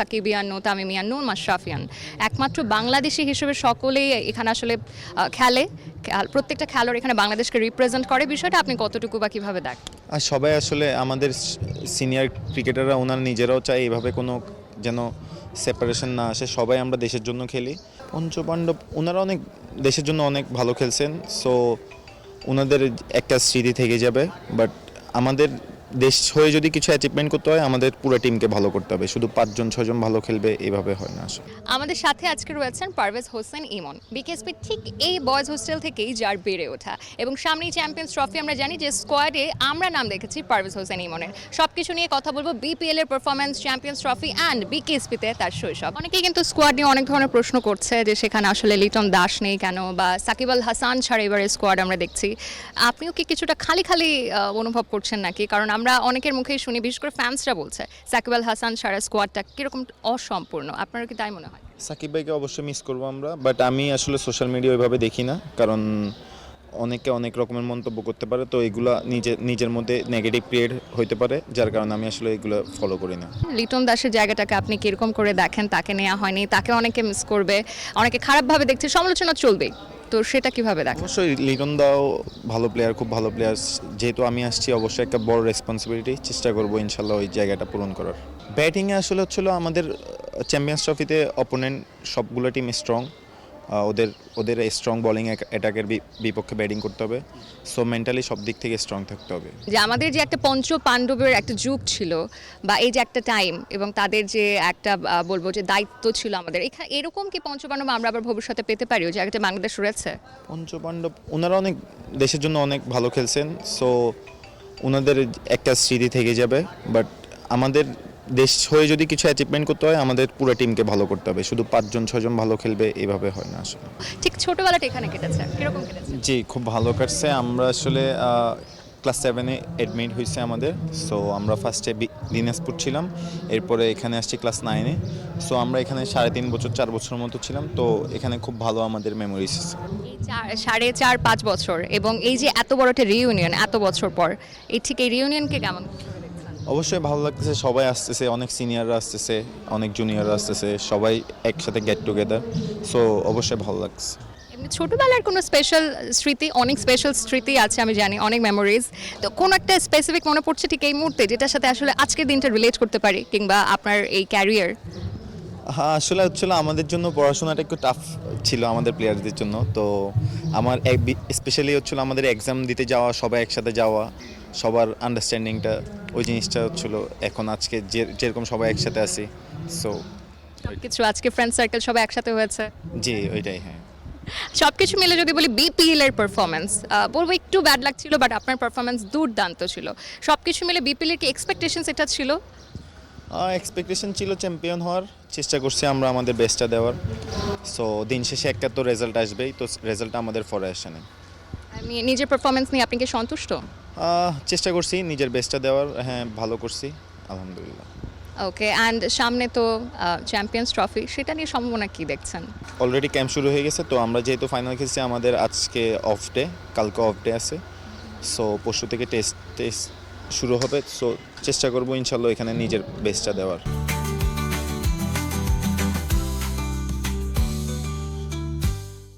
সাকিবিয়ান, তামিমিয়ান, মাশরাফিয়ান একমাত্র বাংলাদেশি হিসেবে সকলেই এখানে আসলে খেলে। প্রত্যেকটা খেলোয়াড় এখানে বাংলাদেশকে রিপ্রেজেন্ট করে। বিষয়টা আপনি কতটুকু বা কিভাবে দেখেন? আর সবাই আসলে আমাদের সিনিয়র ক্রিকেটাররা ওনারা নিজেরাও চায় এইভাবে কোনো যেন সেপারেশন না আসে, সবাই আমরা দেশের জন্য খেলি। পঞ্চপাণ্ডব ওনারা অনেক দেশের জন্য অনেক ভালো খেলছেন, সো ওনাদের একটা স্মৃতি থেকে যাবে। বাট আমাদের দেশ হয়ে যদি কিছু অ্যাচিভমেন্ট করতে হয় আমাদের পুরো টিমকে ভালো করতে হবে, শুধু 5-6জন ভালো খেলবে এভাবে হয় না আসলে। আমাদের সাথে আজকে রয়েছেন পারভেজ হোসেন ইমন, বিকেএসপি ঠিক এই বয়েজ হোস্টেল থেকেই যার বেড়ে ওঠা, এবং সামনেই চ্যাম্পিয়ন্স ট্রফি। আমরা জানি যে স্কোয়াডে আমরা নাম দেখেছি পারভেজ হোসেন ইমনের। সব কিছু নিয়ে কথা বলবো, বিপিএল এর পারফরমেন্স, চ্যাম্পিয়ন্স ট্রফি অ্যান্ড বিকেএসপিতে তার শৈশব। অনেকেই কিন্তু স্কোয়াড নিয়ে অনেক ধরনের প্রশ্ন করছে যে সেখানে আসলে লিটন দাস নেই কেন, বা সাকিব আল হাসান ছাড়া এবারে স্কোয়াড আমরা দেখছি। আপনিও কি কিছুটা খালি খালি অনুভব করছেন নাকি? কারণ আমরা অনেকের মুখেই শুনি, বিশেষ করে ফ্যান্সরা বলছে সাকিব আল হাসান ছাড়া স্কোয়াডটা কিরকম অসম্পূর্ণ। আপনার কি তাই মনে হয়? সাকিব ভাইকে অবশ্যই মিস করবো আমরা, বাট আমি আসলে সোশ্যাল মিডিয়া ওইভাবে দেখি না, কারণ অনেকে অনেক রকমের মন্তব্য করতে পারে, তো এগুলা নিজের মধ্যে নেগেটিভ ক্রিয়েট হইতে পারে, যার কারণে আমি আসলে এগুলো ফলো করি না। লিটন দাসের জায়গাটাকে আপনি কিরকম করে দেখেন? তাকে নেওয়া হয়নি, তাকে অনেকে মিস করবে, অনেকে খারাপভাবে দেখছে, সমালোচনা চলবেই, তো সেটা কিভাবে দেখেন? অবশ্যই লিটন দাও ভালো প্লেয়ার, খুব ভালো প্লেয়ার। যেহেতু আমি আসছি অবশ্যই একটা বড় রেসপন্সিবিলিটি, চেষ্টা করবো ইনশাল্লাহ ওই জায়গাটা পূরণ করার। ব্যাটিংয়ে আসলে হচ্ছিল আমাদের চ্যাম্পিয়ন্স ট্রফিতে অপোনেন্ট সবগুলো টিম স্ট্রং, ওদের স্ট্রং বোলিং অ্যাটাকের বিপক্ষে ব্যাটিং করতে হবে, সো মেন্টালি সব দিক থেকে স্ট্রং থাকতে হবে। যে আমাদের যে একটা পঞ্চ পাণ্ডবের একটা যুগ ছিল, বা এই যে একটা টাইম, এবং তাদের যে একটা বলবো যে দায়িত্ব ছিল আমাদের এখানে, এরকম কি পঞ্চপাণ্ডব আমরা আবার ভবিষ্যতে পেতে পারি? ওই জায়গাতে বাংলাদেশ রয়েছে। পঞ্চপাণ্ডব ওনারা অনেক দেশের জন্য অনেক ভালো খেলছেন, সো ওনাদের একটা স্মৃতি থেকে যাবে। বাট আমাদের দেশ হয়ে যদি কিছু অ্যাচিভমেন্ট করতে হয় আমাদের পুরো টিমকে ভালো করতে হবে, শুধু 5-6জন ভালো খেলবে এভাবে হয় না আসলে। ঠিক ছোটবেলাটা এখানে কেটেছে, কিরকম কেটেছে? জি, খুব ভালো কাটছে। আমরা আসলে ক্লাস 7-এ অ্যাডমিট হয়েছে আমাদের, সো আমরা ফার্স্টে দিনাজপুর ছিলাম, এরপরে এখানে আসছি ক্লাস 9-এ। সো আমরা এখানে 3.5 বছর 4 বছরের মতো ছিলাম, তো এখানে খুব ভালো আমাদের মেমোরিজ আছে। এই 4.5-5 বছর, এবং এই যে এত বড় একটা রিইউনিয়ন এত বছর পর, এই ঠিক এই রিইউনিয়নকে কেমন? অবশ্যই ভালো লাগতেছে, সবাই আসতেছে, অনেক সিনিয়ররা আসতেছে, অনেক জুনিয়ররা আসতেছে, সবাই একসাথে গেট টুগেদার, সো অবশ্যই ভালো লাগছে। এমনি ছোটবেলার কোনো স্পেশাল স্মৃতি? অনেক স্পেশাল স্মৃতি আছে আমি জানি, অনেক মেমোরিজ, তো কোন একটা স্পেসিফিক মনে পড়ছে ঠিক এই মুহূর্তে যেটার সাথে আসলে আজকের দিনটা রিলেট করতে পারি, কিংবা আপনার এই ক্যারিয়ার? হ্যাঁ, আসলে হচ্ছিল আমাদের জন্য পড়াশোনাটা একটু টাফ ছিল আমাদের প্লেয়ারদের জন্য, তো আমার স্পেশালি হচ্ছিল আমাদের এক্সাম দিতে যাওয়া, সবাই একসাথে যাওয়া, সবার আন্ডারস্ট্যান্ডিংটা, ওই জিনিসটা হচ্ছিল। এখন আজকে যেরকম সবাই একসাথে আছি, সো কিছু আজকে ফ্রেন্ড সার্কেল সবাই একসাথে হয়েছে, জি ওইটাই। হ্যাঁ, সবকিছু মিলে যদি বলি বিপিএল এর পারফরমেন্স, বলবো একটু ব্যাড লাগছিল, বাট আপনার পারফরমেন্স দুর্দান্ত ছিল। সবকিছু মিলে বিপিএল এর কি এক্সপেকটেশনস এটা ছিল? এক্সপেকটেশন ছিল চ্যাম্পিয়ন হওয়ার, চেষ্টা করছি আমরা আমাদের বেস্টটা দেওয়ার, সো দিন শেষে একটা তো রেজাল্ট আসবেই, তো রেজাল্টটা আমাদের ফরে আসে না। আমি নিজের পারফরমেন্স নিয়ে আপনি কি সন্তুষ্ট? চেষ্টা করছি নিজের বেস্টটা দেওয়ার, হ্যাঁ ভালো করছি আলহামদুলিল্লাহ। ওকে, অ্যান্ড সামনে তো চ্যাম্পিয়ন্স ট্রফি, সেটা নিয়ে সম্ভাবনা কি দেখছেন? অলরেডি ক্যাম্প শুরু হয়ে গেছে, তো আমরা যেহেতু ফাইনাল খেলছি আমাদের আজকে অফ ডে, কালকে অফ ডে আছে, সো পরশু থেকে টেস্ট শুরু হবে, সো চেষ্টা করবো ইনশাল্লাহ এখানে নিজের বেস্টটা দেওয়ার।